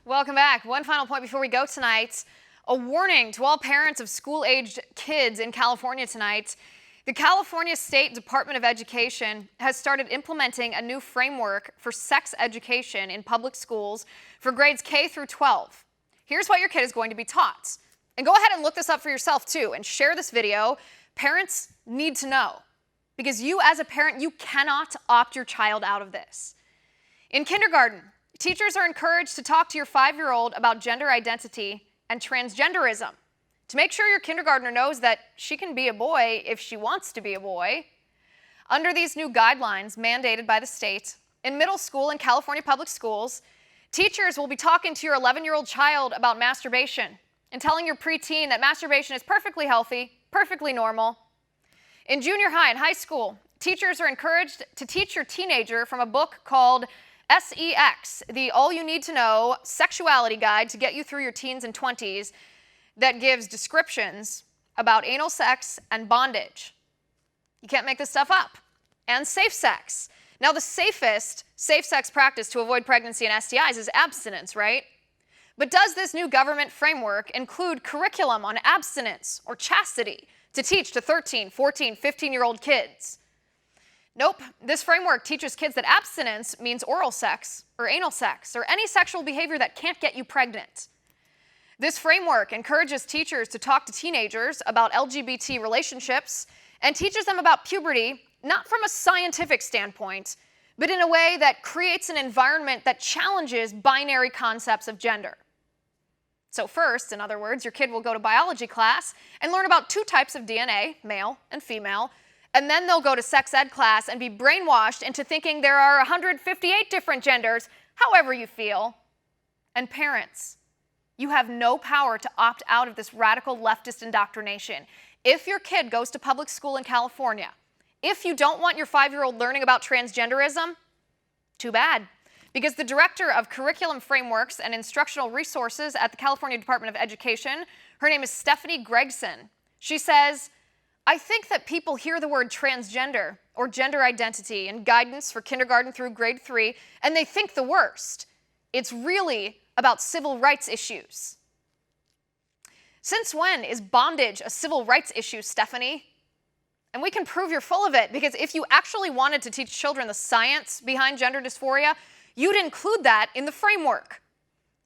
Welcome back. One final point before we go tonight. A warning to all parents of school-aged kids in California tonight. The California State Department of Education has started implementing a new framework for sex education in public schools for grades K through 12. Here's what your kid is going to be taught. And go ahead and look this up for yourself too and share this video. Parents need to know, because you as a parent, you cannot opt your child out of this. In kindergarten, teachers are encouraged to talk to your 5-year-old about gender identity and transgenderism to make sure your kindergartner knows that she can be a boy if she wants to be a boy. Under these new guidelines mandated by the state, in middle school and California public schools, teachers will be talking to your 11-year-old child about masturbation and telling your preteen that masturbation is perfectly healthy, perfectly normal. In junior high and high school, teachers are encouraged to teach your teenager from a book called SEX, the All You Need to Know Sexuality Guide to get you through your teens and 20s, that gives descriptions about anal sex and bondage. You can't make this stuff up. And safe sex. Now, the safest safe sex practice to avoid pregnancy and STIs is abstinence, right? But does this new government framework include curriculum on abstinence or chastity to teach to 13, 14, 15-year-old kids? Nope. This framework teaches kids that abstinence means oral sex or anal sex or any sexual behavior that can't get you pregnant. This framework encourages teachers to talk to teenagers about LGBT relationships and teaches them about puberty, not from a scientific standpoint, but in a way that creates an environment that challenges binary concepts of gender. So first, in other words, your kid will go to biology class and learn about 2 types of DNA, male and female, and then they'll go to sex ed class and be brainwashed into thinking there are 158 different genders, however you feel. And parents, you have no power to opt out of this radical leftist indoctrination. If your kid goes to public school in California, if you don't want your 5-year-old learning about transgenderism, too bad. Because the director of curriculum frameworks and instructional resources at the California Department of Education, her name is Stephanie Gregson. She says, "I think that people hear the word transgender or gender identity in guidance for kindergarten through grade 3, and they think the worst. It's really about civil rights issues." Since when is bondage a civil rights issue, Stephanie? And we can prove you're full of it, because if you actually wanted to teach children the science behind gender dysphoria, you'd include that in the framework.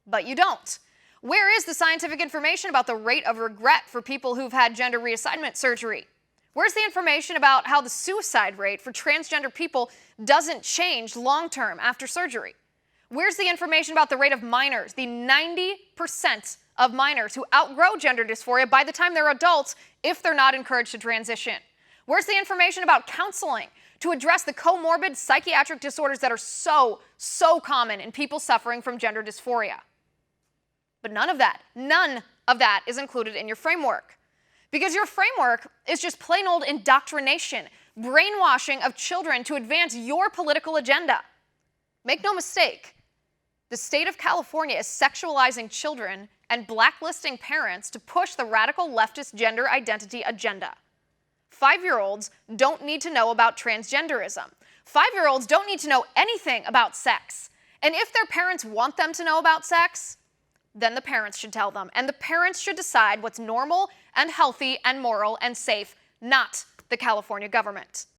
But you don't. Where is the scientific information about the rate of regret for people who've had gender reassignment surgery? Where's the information about how the suicide rate for transgender people doesn't change long-term after surgery? Where's the information about the rate of minors, the 90% of minors who outgrow gender dysphoria by the time they're adults if they're not encouraged to transition? Where's the information about counseling to address the comorbid psychiatric disorders that are so common in people suffering from gender dysphoria? But none of that is included in your framework. Because your framework is just plain old indoctrination, brainwashing of children to advance your political agenda. Make no mistake, the state of California is sexualizing children and blacklisting parents to push the radical leftist gender identity agenda. 5-year-olds don't need to know about transgenderism. 5-year-olds don't need to know anything about sex. And if their parents want them to know about sex, then the parents should tell them. And the parents should decide what's normal and healthy and moral and safe, not the California government.